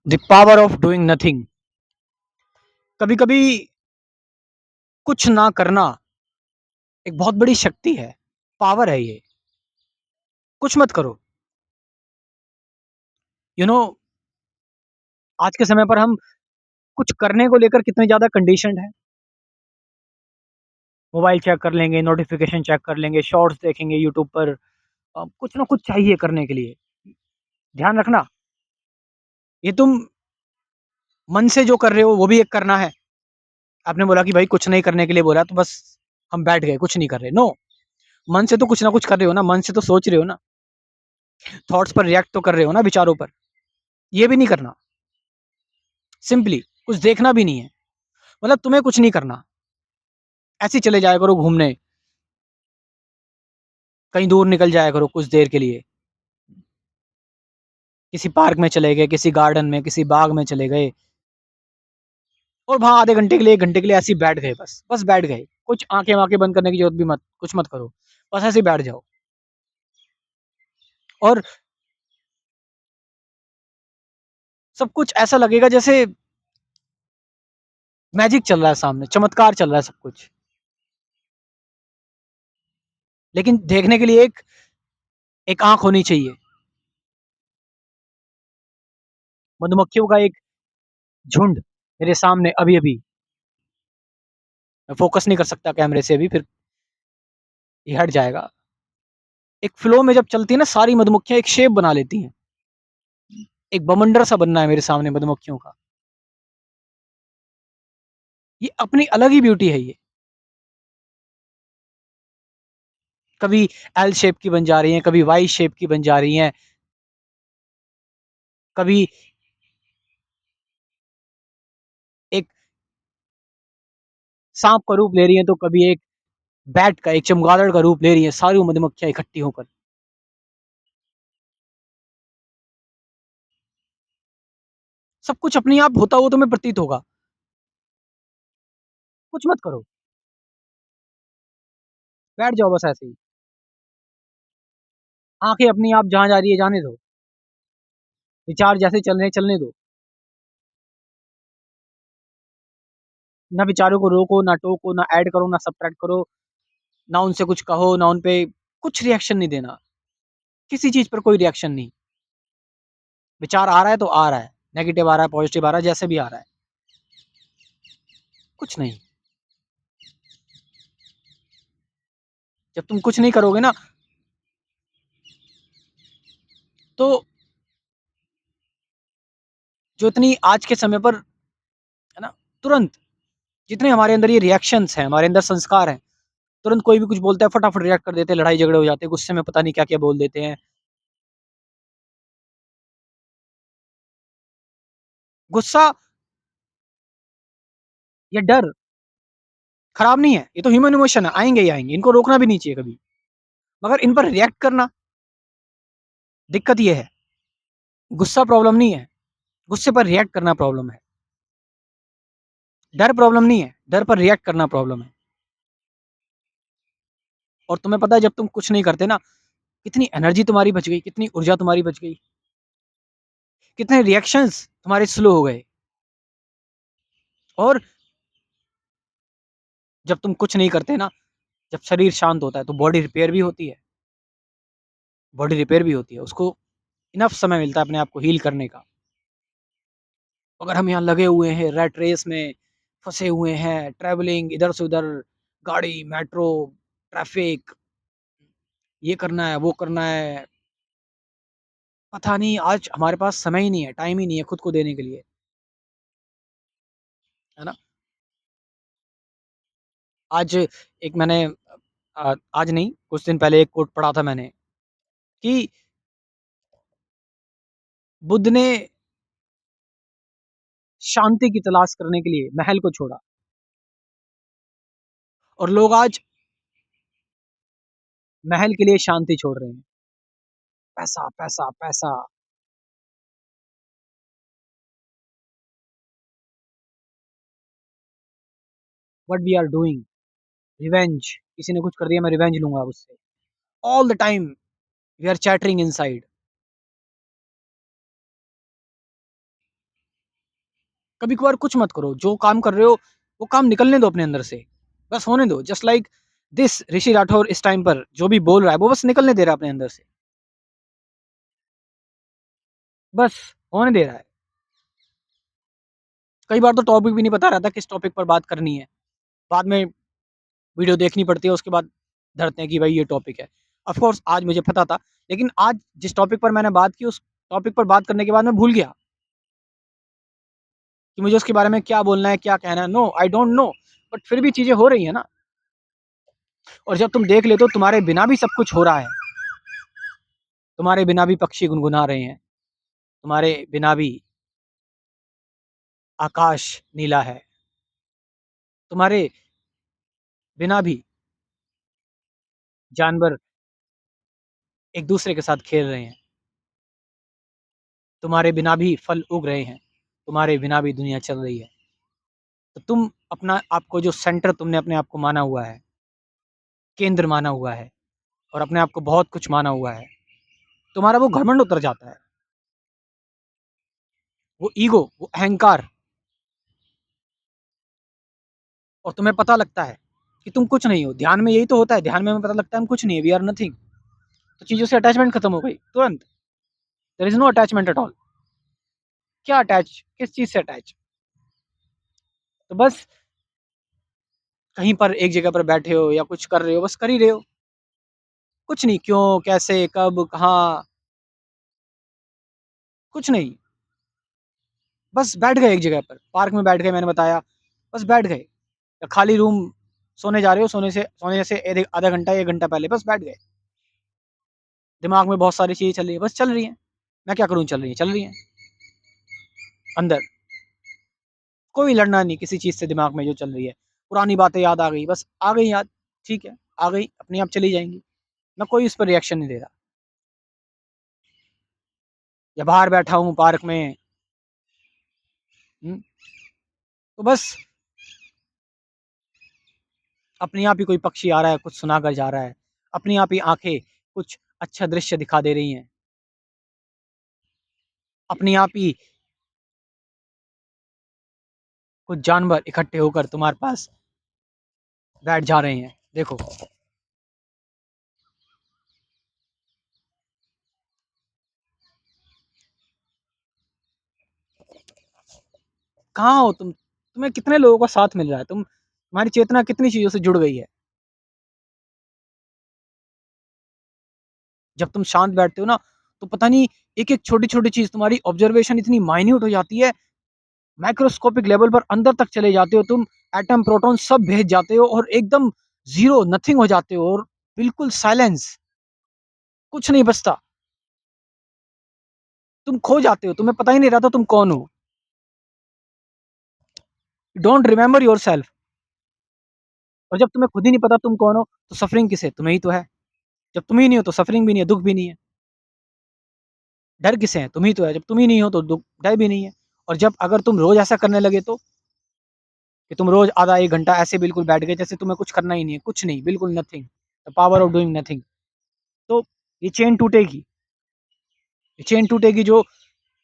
The power of doing nothing. कभी कभी कुछ ना करना एक बहुत बड़ी शक्ति है, पावर है ये। कुछ मत करो। यू you नो know, आज के समय पर हम कुछ करने को लेकर कितने ज्यादा कंडीशनड है। मोबाइल चेक कर लेंगे, नोटिफिकेशन चेक कर लेंगे, शॉर्ट्स देखेंगे यूट्यूब पर। कुछ ना कुछ चाहिए करने के लिए। ध्यान रखना, ये तुम मन से जो कर रहे हो वो भी एक करना है। आपने बोला कि भाई कुछ नहीं करने के लिए बोला तो बस हम बैठ गए, कुछ नहीं कर रहे। नो, मन से तो कुछ ना कुछ कर रहे हो ना, मन से तो सोच रहे हो ना, थॉट्स पर रिएक्ट तो कर रहे हो ना, विचारों पर। ये भी नहीं करना। सिंपली कुछ देखना भी नहीं है, मतलब तुम्हें कुछ नहीं करना। ऐसे ही चले जाया करो घूमने, कहीं दूर निकल जाया करो कुछ देर के लिए। किसी पार्क में चले गए, किसी गार्डन में, किसी बाग में चले गए, और वहां आधे घंटे के लिए, 1 घंटे के लिए ऐसे ही बैठ गए। बस बस बैठ गए। कुछ आंखें वाँखें बंद करने की जरूरत भी मत, कुछ मत करो। बस ऐसे ही बैठ जाओ। और सब कुछ ऐसा लगेगा जैसे मैजिक चल रहा है सामने, चमत्कार चल रहा है सब कुछ। लेकिन देखने के लिए एक एक आंख होनी चाहिए। मधुमक्खियों का एक झुंड मेरे सामने अभी अभी, मैं फोकस नहीं कर सकता कैमरे से अभी, फिर ये हट जाएगा। एक फ्लो में जब चलती है ना, सारी मधुमक्खियां एक शेप बना लेती हैं। एक बमंडर सा बनना है मेरे सामने मधुमक्खियों का। ये अपनी अलग ही ब्यूटी है ये। कभी एल शेप की बन जा रही हैं, कभी वाई शेप की बन जा रही हैं, कभी एक सांप का रूप ले रही हैं, तो कभी एक बैट का, एक चमगादड़ का रूप ले रही हैं, सारी मधुमक्खियां इकट्ठी होकर। सब कुछ अपने आप होता हुआ तुम्हें प्रतीत होगा। कुछ मत करो, बैठ जाओ बस ऐसे ही। आंखें अपनी आप जहां जा रही है जाने दो, विचार जैसे चल रहे हैं चलने दो। ना विचारों को रोको, ना टोको, ना ऐड करो, ना सब्ट्रैक्ट करो, ना उनसे कुछ कहो, ना उन पे कुछ रिएक्शन नहीं देना। किसी चीज पर कोई रिएक्शन नहीं। विचार आ रहा है तो आ रहा है, नेगेटिव आ रहा है, पॉजिटिव आ रहा है, जैसे भी आ रहा है, कुछ नहीं। जब तुम कुछ नहीं करोगे ना, तो जो इतनी आज के समय पर है ना, तुरंत जितने हमारे अंदर ये रिएक्शंस हैं, हमारे अंदर संस्कार हैं, तुरंत कोई भी कुछ बोलता है फटाफट रिएक्ट कर देते हैं, लड़ाई झगड़े हो जाते हैं, गुस्से में पता नहीं क्या क्या बोल देते हैं। गुस्सा या डर खराब नहीं है, ये तो ह्यूमन इमोशन है, आएंगे ही आएंगे, इनको रोकना भी नहीं चाहिए कभी। मगर इन पर रिएक्ट करना दिक्कत ये है। गुस्सा प्रॉब्लम नहीं है, गुस्से पर रिएक्ट करना प्रॉब्लम है। डर प्रॉब्लम नहीं है, डर पर रिएक्ट करना प्रॉब्लम है। और तुम्हें पता है जब तुम कुछ नहीं करते ना, कितनी एनर्जी तुम्हारी बच गई, कितनी ऊर्जा तुम्हारी बच गई, कितने रिएक्शंस तुम्हारे स्लो हो गए। और जब तुम कुछ नहीं करते ना, जब शरीर शांत होता है तो बॉडी रिपेयर भी होती है। बॉडी रिपेयर भी होती है, उसको इनफ समय मिलता है अपने आप को हील करने का। अगर हम यहाँ लगे हुए हैं रैट रेस में, फंसे हुए हैं, ट्रैवलिंग इधर से उधर, गाड़ी, मेट्रो, ट्रैफिक, ये करना है, वो करना है, पता नहीं आज हमारे पास समय ही नहीं है, टाइम ही नहीं है खुद को देने के लिए, है ना। आज एक मैंने आज नहीं, कुछ दिन पहले एक कोट पढ़ा था मैंने कि बुद्ध ने शांति की तलाश करने के लिए महल को छोड़ा, और लोग आज महल के लिए शांति छोड़ रहे हैं। पैसा, पैसा, पैसा। What we are doing, revenge. किसी ने कुछ कर दिया, मैं रिवेंज लूंगा अब उससे। All the time we are chattering inside. कभी-कभार कुछ मत करो, जो काम कर रहे हो, वो काम निकलने दो अपने अंदर से, बस होने दो। जस्ट लाइक दिस ऋषि राठौर इस टाइम पर जो भी बोल रहा है, वो बस निकलने दे रहा है अपने अंदर से, बस होने दे रहा है। कई बार तो टॉपिक भी नहीं पता रहता किस टॉपिक पर बात करनी है, बाद में वीडियो देखनी पड़ती है, उसके बाद धरते हैं कि भाई ये टॉपिक है। ऑफ कोर्स आज मुझे पता था, लेकिन आज जिस टॉपिक पर मैंने बात की, उस टॉपिक पर बात करने के बाद मैं भूल गया कि मुझे उसके बारे में क्या बोलना है, क्या कहना है। No, I don't know, but फिर भी चीज़ें हो रही हैं ना। और जब तुम देख लेते हो तुम्हारे बिना भी सब कुछ हो रहा है, तुम्हारे बिना भी पक्षी गुनगुना रहे हैं, तुम्हारे बिना भी आकाश नीला है, तुम्हारे बिना भी जानवर एक दूसरे के साथ खेल रहे हैं, तुम्हारे बिना भी फल उग रहे हैं, तुम्हारे बिना भी दुनिया चल रही है। तो तुम अपना आपको जो सेंटर तुमने अपने आप को माना हुआ है, केंद्र माना हुआ है और अपने आप को बहुत कुछ माना हुआ है, तुम्हारा वो घमंड उतर जाता है, वो ईगो, वो अहंकार, और तुम्हें पता लगता है कि तुम कुछ नहीं हो। ध्यान में यही तो होता है, ध्यान में हमें पता लगता है हम कुछ नहीं है, वी आर नथिंग। तो चीज़ों से अटैचमेंट खत्म हो गई तुरंत। There is no attachment at all. क्या अटैच, किस चीज़ से अटैच? तो बस कहीं पर एक जगह पर बैठे हो या कुछ कर रहे हो, बस कर ही रहे हो। कुछ नहीं, क्यों, कैसे, कब, कहाँ, कुछ नहीं। बस बैठ गए एक जगह पर, पार्क में बैठ गए, मैंने बताया, बस बैठ गए। या खाली रूम, सोने जा रहे हो, सोने से आधा घंटा, 1 घंटा पहले बस बैठ गए। दिमाग में बहुत सारी चीज़ें चल रही हैं, बस चल रही हैं। मैं क्या करूँ, चल रही हैं, चल रही हैं। अंदर कोई लड़ना नहीं किसी चीज़ से, दिमाग में जो चल रही है। पुरानी बातें याद आ गई, बस आ गई याद, ठीक है, आ गई, अपने आप चली जाएँगी। मैं कोई उस पर रिएक्शन नहीं दे रहा। या बाहर बैठा हूँ पार्क में, हुँ, तो बस अपने आप ही कोई पक्षी आ रहा है, कुछ सुनाकर जा रहा है। अपने आप ही आँखें कुछ अच्छा दृश्य दिखा दे रही हैं। अपने आप ही कुछ जानवर इकट्ठे होकर तुम्हारे पास बैठ जा रहे हैं। देखो, कहाँ हो तुम? तुम्हें कितने लोगों का साथ मिल रहा है? तुम्हारी चेतना कितनी चीज़ों से जुड़ गई है? जब तुम शांत बैठते हो ना, तो पता नहीं एक-एक छोटी-छोटी चीज़, तुम्हारी ऑब्ज़र्वेशन इतनी माइन्यूट हो जाती है, माइक्रोस्कोपिक लेवल पर अंदर तक चले जाते हो तुम, एटम, प्रोटॉन सब भेज जाते हो और एकदम ज़ीरो, नथिंग हो जाते हो और बिल्कुल साइलेंस, कुछ नहीं बचता। तुम खो जाते हो, तुम्हें पता ही नहीं रहता तुम कौन हो। Don't remember yourself. और जब तुम्हें खुद ही नहीं पता तुम कौन हो, तो सफरिंग किसे? तुम्हें ही तो है। जब तुम ही नहीं हो, तो सफरिंग भी नहीं है, दुःख भी नहीं है। डर किसे है? तुम ही तो है। जब तुम ही नहीं हो, तो डर भी नहीं है। और जब अगर तुम रोज़ ऐसा करने लगे तो? कि तुम रोज़ आधा 1 घंटा ऐसे बिल्कुल बैठ गए जैसे तुम्हें कुछ करना ही नहीं है, कुछ नहीं, बिल्कुल nothing, the power of doing nothing. तो ये चेन टूटेगी, ये चेन टूटेगी जो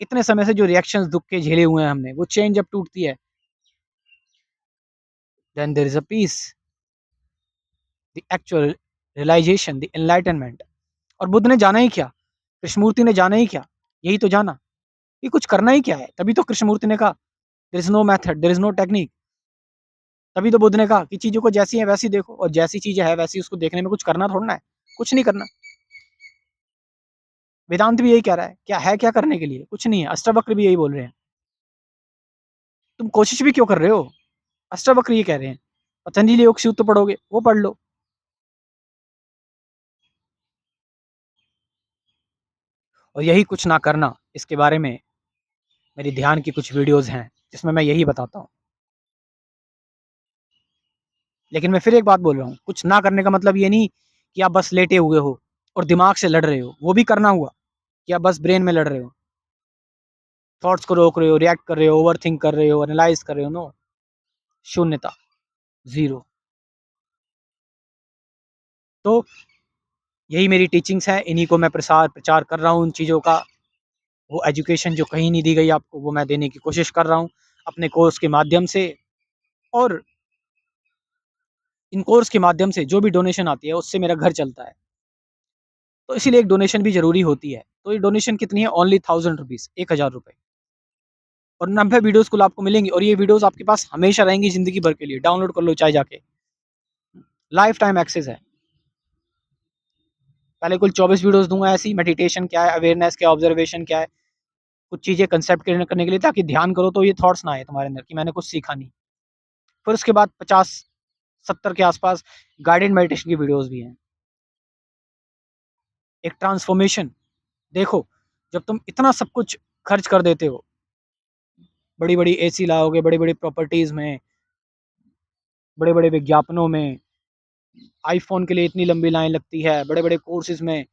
इतने समय से जो रिएक्शंस दुःख के झेले हुए हैं हमने, वो चेन जब टूटती है, then there is a peace, the actual realisation, the enlightenment. और बुद्ध ने जाना ही क्या? कृष्णमूर्ति ने जाना ही क्या? यही तो जाना, कि कुछ करना ही क्या है? तभी तो कृष्णमूर्ति ने कहा, there is no method, there is no technique. तभी तो बुद्ध ने कहा कि चीज़ों को जैसी है वैसी देखो, और जैसी चीज़ें है वैसी उसको देखने में कुछ करना थोड़ी ना है, कुछ नहीं करना। वेदांत भी यही कह रहा है, क्या करने के लिए? कुछ नहीं है। अष्टावक्र भी यही बोल रहे हैं। तुम कोशिश भी क्यों कर रहे हो? अष्टावक्र ये कह रहे हैं। पतंजलि योग सूत्र पढ़ोगे, वो पढ़ लो। और यही कुछ ना करना, इसके बारे में मेरी ध्यान की कुछ वीडियोज़ हैं, जिसमें मैं यही बताता हूँ। लेकिन मैं फिर एक बात बोल रहा हूँ, कुछ ना करने का मतलब ये नहीं कि आप बस लेटे हुए हो और दिमाग से लड़ रहे हो, वो भी करना हुआ, कि आप बस ब्रेन में लड़ रहे हो, थॉट्स को रोक रहे हो, रिएक्ट कर रहे हो, ओवरथिंक कर रहे हो, एनालाइज़ कर रहे हो, नो, शून्यता, ज़ीरो। तो यही मेरी टीचिंग्स हैं, इन्हीं को मैं प्रचार कर रहा हूँ उन चीज़ों का। वो एजुकेशन जो कहीं नहीं दी गई आपको, वो मैं देने की कोशिश कर रहा हूँ। अपने कोर्स के माध्यम से, और इन कोर्स के माध्यम से जो भी डोनेशन आती है उससे मेरा घर चलता है। तो इसीलिए एक डोनेशन भी ज़रूरी होती है। तो ये डोनेशन कितनी है? ओनली ₹1000, ₹1000, और 90 वीडियोज़ कुल आपको मिलेंगी, और ये वीडियोज़ आपके पास हमेशा रहेंगी ज़िंदगी भर के लिए। डाउनलोड कर लो चाहे जाके, लाइफ टाइम एक्सेस है। पहले कुल 24 वीडियोज़ दूँगा ऐसी, मेडिटेशन क्या है, अवेयरनेस क्या है, ऑब्जर्वेशन क्या है, कुछ चीज़ें कंसेप्ट क्लियर करने के लिए, ताकि ध्यान करो तो ये थॉट्स ना आए तुम्हारे अंदर कि मैंने कुछ सीखा नहीं। फिर उसके बाद 50-70 के आसपास गाइडेड मेडिटेशन की वीडियोज़ भी हैं। एक ट्रांसफॉर्मेशन, देखो, जब तुम इतना सब कुछ खर्च कर देते हो, बड़ी-बड़ी एसी लाओगे, बड़ी-बड़ी प्रॉपर्टीज़ में, बड़े-बड़े विज्ञापनों में, आईफ़ोन के लिए इतनी लंबी लाइन लगती है, बड़े-बड़े कोर्सेज़ में,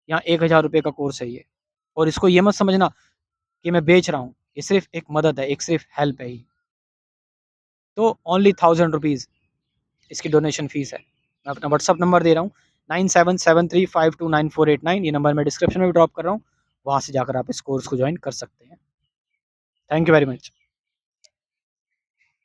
यहाँ ₹1000 का कोर्स है ये। और इसको ये मत समझना कि मैं बेच रहा हूँ, ये सिर्फ़ एक मदद है, एक सिर्फ़ हेल्प है ये। तो ओनली ₹1000 इसकी डोनेशन फ़ीस है। मैं अपना व्हाट्सएप नंबर दे रहा हूँ, 9773529489, ये नंबर मैं डिस्क्रिप्शन में भी ड्रॉप कर रहा हूँ, वहाँ से जाकर आप इस कोर्स को जॉइन कर सकते हैं। Thank you very much.